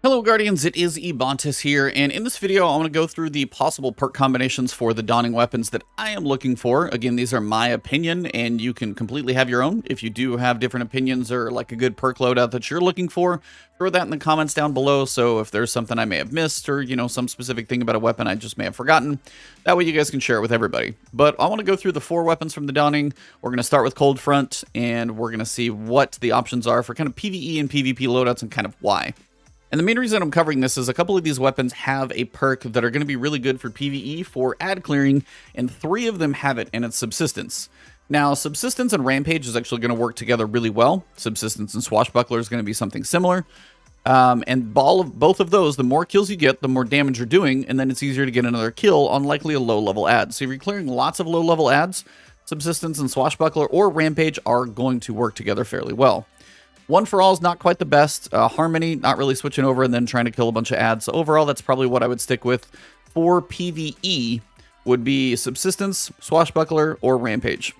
Hello Guardians, it is Ebontis here, and in this video I want to go through the possible perk combinations for the Dawning weapons that I am looking for. Again, these are my opinion, and you can completely have your own. If you do have different opinions or like a good perk loadout that you're looking for, throw that in the comments down below, so if there's something I may have missed or, you know, some specific thing about a weapon I just may have forgotten, that way you guys can share it with everybody. But I want to go through the 4 weapons from the Dawning. We're going to start with Cold Front, and we're going to see what the options are for kind of PvE and PvP loadouts and kind of why. And the main reason I'm covering this is a couple of these weapons have a perk that are going to be really good for PvE for ad clearing, and 3 of them have it, and it's Subsistence. Now, Subsistence and Rampage is actually going to work together really well. Subsistence and Swashbuckler is going to be something similar. And both of those, the more kills you get, the more damage you're doing, and then it's easier to get another kill on likely a low-level ad. So if you're clearing lots of low-level ads, Subsistence and Swashbuckler or Rampage are going to work together fairly well. One for All is not quite the best. Harmony, not really switching over and then trying to kill a bunch of ads. So overall, that's probably what I would stick with for PvE would be Subsistence, Swashbuckler, or Rampage.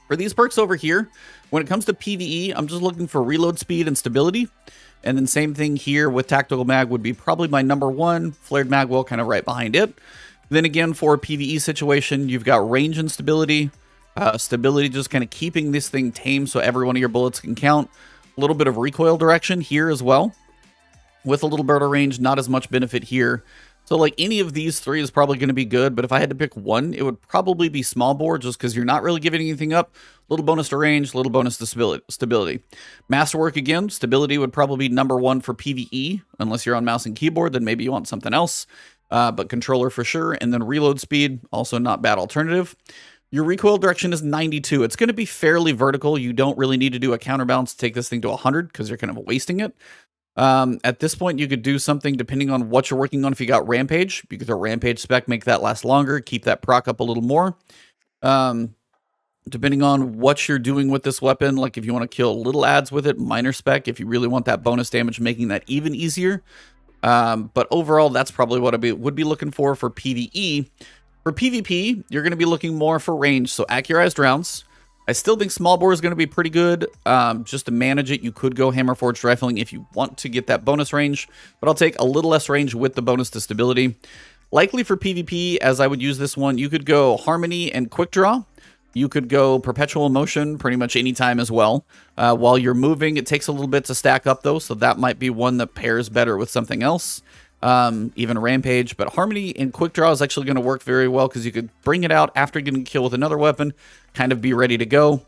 For these perks over here, when it comes to PvE, I'm just looking for reload speed and stability. And then same thing here with Tactical Mag would be probably my number 1. Flared Mag will kind of right behind it. Then again, for a PvE situation, you've got range and stability. Stability just kind of keeping this thing tame so every one of your bullets can count. A little bit of recoil direction here as well. With a little bit of range, not as much benefit here. So like any of these 3 is probably going to be good, but if I had to pick one, it would probably be small bore just because you're not really giving anything up. Little bonus to range, little bonus to stability. Masterwork again, stability would probably be number 1 for PvE, unless you're on mouse and keyboard, then maybe you want something else. But controller for sure, and then reload speed, also not bad alternative. Your recoil direction is 92. It's going to be fairly vertical. You don't really need to do a counterbalance to take this thing to 100 because you're kind of wasting it. At this point, you could do something depending on what you're working on. If you got Rampage, you could throw Rampage spec, make that last longer, keep that proc up a little more. Depending on what you're doing with this weapon, like if you want to kill little ads with it, minor spec. If you really want that bonus damage, making that even easier. But overall, that's probably what I would be looking for PvE. For PvP, you're going to be looking more for range, so accurized rounds. I still think small bore is going to be pretty good. Just to manage it, you could go hammer forged rifling if you want to get that bonus range, but I'll take a little less range with the bonus to stability. Likely for PvP, as I would use this one, you could go Harmony and Quick Draw. You could go Perpetual Motion pretty much any time as well. While you're moving, it takes a little bit to stack up though, so that might be one that pairs better with something else. Even Rampage, but Harmony and Quick Draw is actually going to work very well because you could bring it out after getting a kill with another weapon, kind of be ready to go.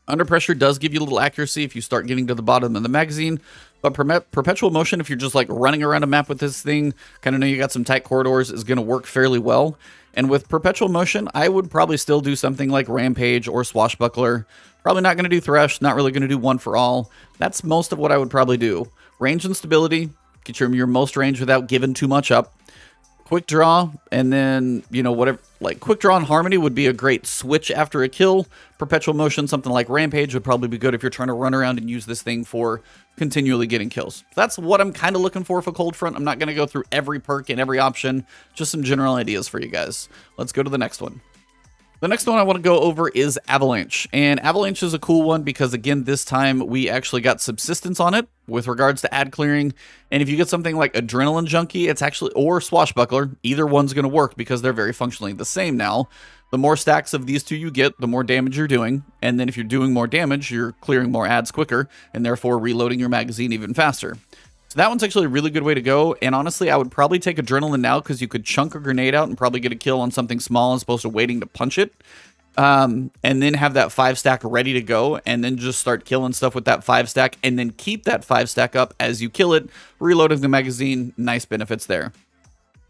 Under Pressure does give you a little accuracy if you start getting to the bottom of the magazine, but Perpetual Motion, if you're just like running around a map with this thing, kind of know you got some tight corridors, is going to work fairly well. And with Perpetual Motion, I would probably still do something like Rampage or Swashbuckler. Probably not going to do Thresh, not really going to do One for All. That's most of what I would probably do. Range and stability. Get your most range without giving too much up. Quick Draw, and then, you know, whatever, like Quick Draw and Harmony would be a great switch after a kill. Perpetual Motion, something like Rampage would probably be good if you're trying to run around and use this thing for continually getting kills. That's what I'm kind of looking for Cold Front. I'm not going to go through every perk and every option, just some general ideas for you guys. Let's go to the next one. The next one I want to go over is Avalanche, and Avalanche is a cool one because, again, this time we actually got Subsistence on it with regards to ad clearing, and if you get something like Adrenaline Junkie, it's actually, or Swashbuckler, either one's going to work because they're very functionally the same now. The more stacks of these 2 you get, the more damage you're doing, and then if you're doing more damage, you're clearing more ads quicker, and therefore reloading your magazine even faster. So that one's actually a really good way to go, and honestly, I would probably take Adrenaline now because you could chunk a grenade out and probably get a kill on something small as opposed to waiting to punch it. And then have that 5-stack ready to go, and then just start killing stuff with that 5-stack, and then keep that 5-stack up as you kill it, reloading the magazine. Nice benefits there.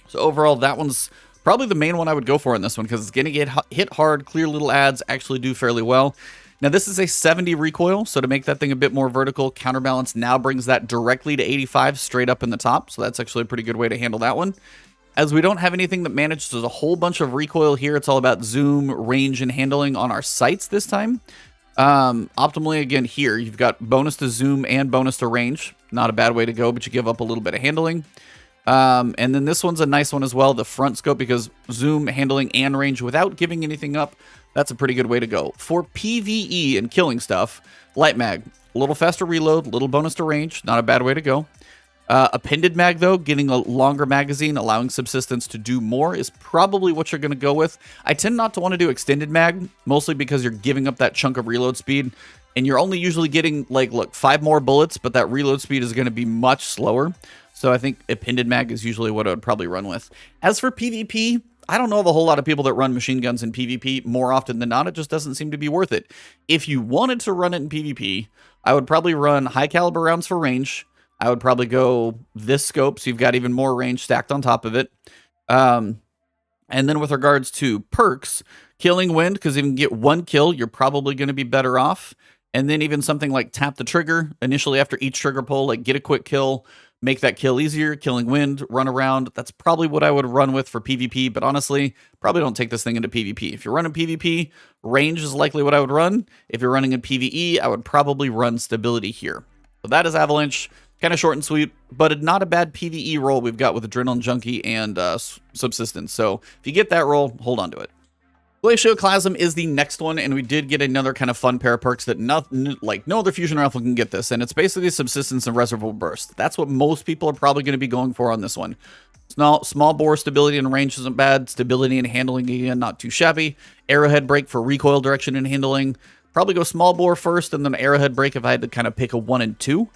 So overall, that one's probably the main one I would go for in this one because it's going to get hit hard, clear little ads, actually do fairly well. Now, this is a 70 recoil, so to make that thing a bit more vertical, Counterbalance now brings that directly to 85 straight up in the top, so that's actually a pretty good way to handle that one. As we don't have anything that manages a whole bunch of recoil here, it's all about zoom, range, and handling on our sights this time. Optimally, again, here, you've got bonus to zoom and bonus to range. Not a bad way to go, but you give up a little bit of handling. And then this one's a nice one as well, the front scope, because zoom, handling, and range without giving anything up. That's a pretty good way to go. For PvE and killing stuff, Light Mag, a little faster reload, little bonus to range, not a bad way to go. Appended mag, though, getting a longer magazine, allowing subsistence to do more is probably what you're going to go with. I tend not to want to do extended mag, mostly because you're giving up that chunk of reload speed, and you're only usually getting, like, look, 5 more bullets, but that reload speed is going to be much slower. So I think appended mag is usually what I would probably run with. As for PvP, I don't know of a whole lot of people that run machine guns in PvP. More often than not, it just doesn't seem to be worth it. If you wanted to run it in PvP, I would probably run high caliber rounds for range. I would probably go this scope, so you've got even more range stacked on top of it. And then with regards to perks, killing wind, because if you can get 1 kill, you're probably going to be better off. And then even something like tap the trigger initially after each trigger pull, like get a quick kill, make that kill easier, killing wind, run around. That's probably what I would run with for PvP, but honestly, probably don't take this thing into PvP. If you're running PvP, range is likely what I would run. If you're running in PvE, I would probably run stability here. So that is Avalanche. Kind of short and sweet, but not a bad PvE roll we've got with Adrenaline Junkie and Subsistence. So if you get that roll, hold on to it. Glacioclasm is the next one, and we did get another kind of fun pair of perks that no other fusion rifle can get this, and it's basically Subsistence and Reservoir Burst. That's what most people are probably going to be going for on this one. Small bore stability and range isn't bad. Stability and handling, again, not too shabby. Arrowhead break for recoil direction and handling. Probably go small bore first, and then arrowhead break if I had to kind of pick a 1 and 2.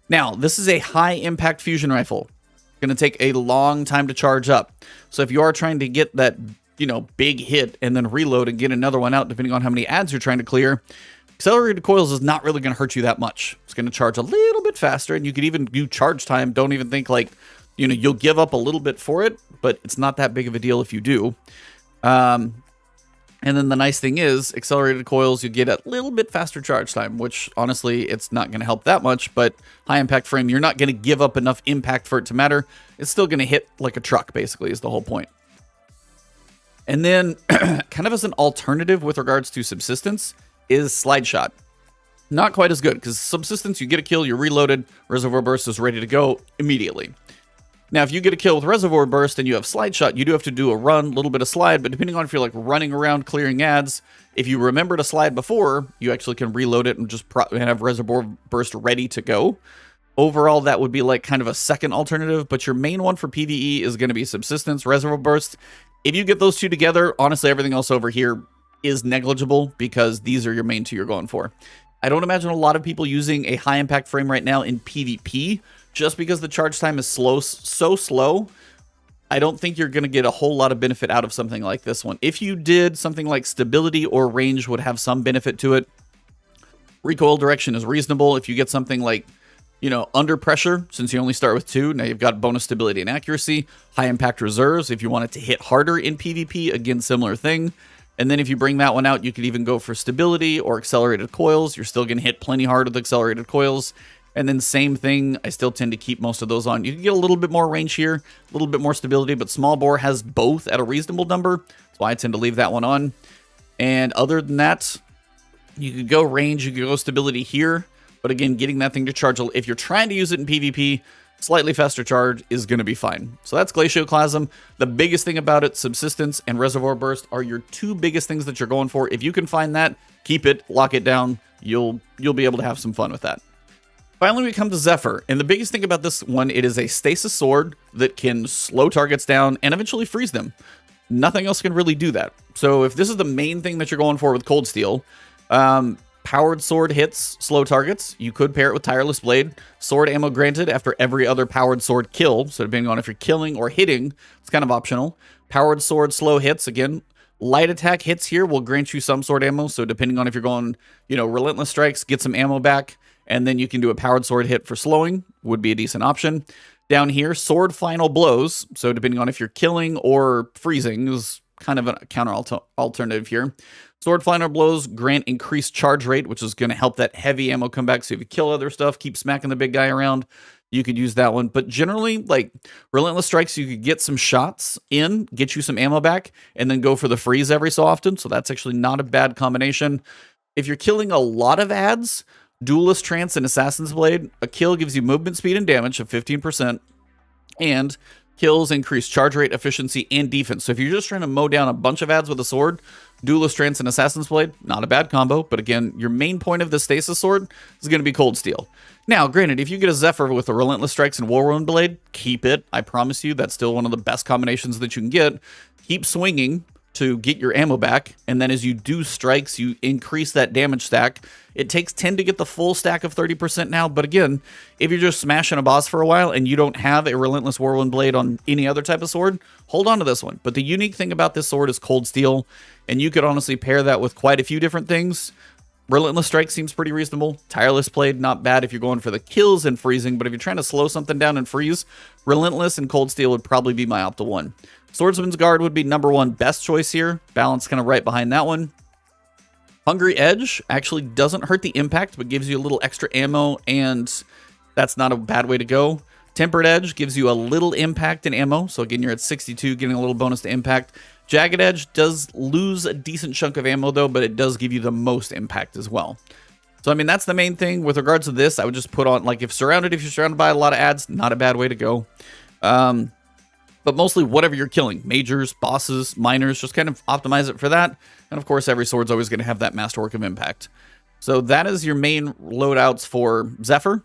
Now, this is a high-impact fusion rifle. It's going to take a long time to charge up. So if you are trying to get that, big hit and then reload and get another one out, depending on how many adds you're trying to clear, accelerated coils is not really going to hurt you that much. It's going to charge a little bit faster, and you could even do charge time. Don't even think like, you'll give up a little bit for it, but it's not that big of a deal if you do. And then the nice thing is, accelerated coils, you get a little bit faster charge time, which honestly, it's not going to help that much, but high impact frame, you're not going to give up enough impact for it to matter. It's still going to hit like a truck, basically, is the whole point. And then, kind of as an alternative with regards to Subsistence, is Slide Shot. Not quite as good, because Subsistence, you get a kill, you're reloaded, Reservoir Burst is ready to go immediately. Now, if you get a kill with Reservoir Burst and you have Slide Shot, you do have to do a run, a little bit of slide, but depending on if you're like running around clearing ads, if you remember to slide before, you actually can reload it and just have Reservoir Burst ready to go. Overall, that would be like kind of a second alternative, but your main one for PvE is going to be Subsistence, Reservoir Burst. If you get those two together, honestly, everything else over here is negligible because these are your main two you're going for. I don't imagine a lot of people using a high impact frame right now in PvP, just because the charge time is so slow. I don't think you're going to get a whole lot of benefit out of something like this one. If you did, something like stability or range would have some benefit to it. Recoil direction is reasonable. If you get something like, under pressure, since you only start with 2, now you've got bonus stability and accuracy. High impact reserves, if you want it to hit harder in PvP, again, similar thing. And then if you bring that one out, you could even go for stability or accelerated coils. You're still going to hit plenty hard with accelerated coils. And then same thing, I still tend to keep most of those on. You can get a little bit more range here, a little bit more stability, but small bore has both at a reasonable number. That's why I tend to leave that one on. And other than that, you could go range, you could go stability here. But again, getting that thing to charge, if you're trying to use it in PvP, slightly faster charge is going to be fine. So that's Glacioclasm. The biggest thing about it, Subsistence and Reservoir Burst, are your two biggest things that you're going for. If you can find that, keep it, lock it down. You'll be able to have some fun with that. Finally, we come to Zephyr, and the biggest thing about this one, it is a stasis sword that can slow targets down and eventually freeze them. Nothing else can really do that. So if this is the main thing that you're going for with Cold Steel, powered sword hits slow targets. You could pair it with Tireless Blade. Sword ammo granted after every other powered sword kill, so depending on if you're killing or hitting, it's kind of optional. Powered sword slow hits, again, light attack hits here will grant you some sword ammo, so depending on if you're going, Relentless Strikes, get some ammo back. And then you can do a powered sword hit for slowing, would be a decent option. Down here, sword final blows. So depending on if you're killing or freezing is kind of a counter alternative here. Sword final blows grant increased charge rate, which is going to help that heavy ammo come back. So if you kill other stuff, keep smacking the big guy around, you could use that one. But generally, like Relentless Strikes, you could get some shots in, get you some ammo back, and then go for the freeze every so often. So that's actually not a bad combination. If you're killing a lot of ads, Duelist Trance and Assassin's Blade, a kill gives you movement speed and damage of 15%, and Kills increase charge rate, efficiency, and defense. So if you're just trying to mow down a bunch of ads with a sword, Duelist Trance and Assassin's Blade, not a bad combo. But again, your main point of the Stasis sword is going to be Cold Steel. Now, granted, if you get a Zephyr with a Relentless Strikes and Whirlwind Blade, keep it. I promise you, that's still one of the best combinations that you can get. Keep swinging to get your ammo back, and then as you do strikes, you increase that damage stack. It takes 10 to get the full stack of 30% now, but again, if you're just smashing a boss for a while and you don't have a Relentless Whirlwind Blade on any other type of sword, hold on to this one. But the unique thing about this sword is Cold Steel, and you could honestly pair that with quite a few different things. Relentless Strike seems pretty reasonable. Tireless Blade, not bad if you're going for the kills and freezing, but if you're trying to slow something down and freeze, Relentless and Cold Steel would probably be my optimal one. Swordsman's Guard would be number one best choice here. Balance kind of right behind that one. Hungry Edge actually doesn't hurt the impact, but gives you a little extra ammo, and that's not a bad way to go. Tempered Edge gives you a little impact and ammo, so again, you're at 62, getting a little bonus to impact. Jagged Edge does lose a decent chunk of ammo, though, but it does give you the most impact as well. So, I mean, that's the main thing. With regards to this, I would just put on, like, if you're surrounded by a lot of ads, not a bad way to go. But mostly whatever you're killing, majors, bosses, minors, just kind of optimize it for that. And of course, every sword's always going to have that masterwork of impact. So that is your main loadouts for Zephyr,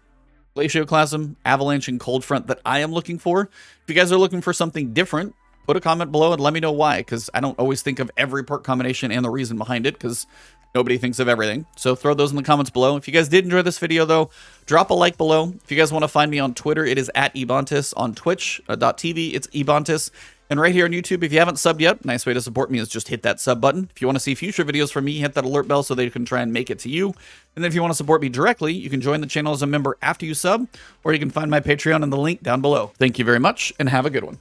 Glacioclasm, Avalanche, and Cold Front that I am looking for. If you guys are looking for something different, put a comment below and let me know why, because I don't always think of every perk combination and the reason behind it, because nobody thinks of everything. So throw those in the comments below. If you guys did enjoy this video, though, drop a like below. If you guys want to find me on Twitter, it is at Ebontis. On Twitch.tv, it's Ebontis. And right here on YouTube, if you haven't subbed yet, nice way to support me is just hit that sub button. If you want to see future videos from me, hit that alert bell so they can try and make it to you. And then if you want to support me directly, you can join the channel as a member after you sub, or you can find my Patreon in the link down below. Thank you very much, and have a good one.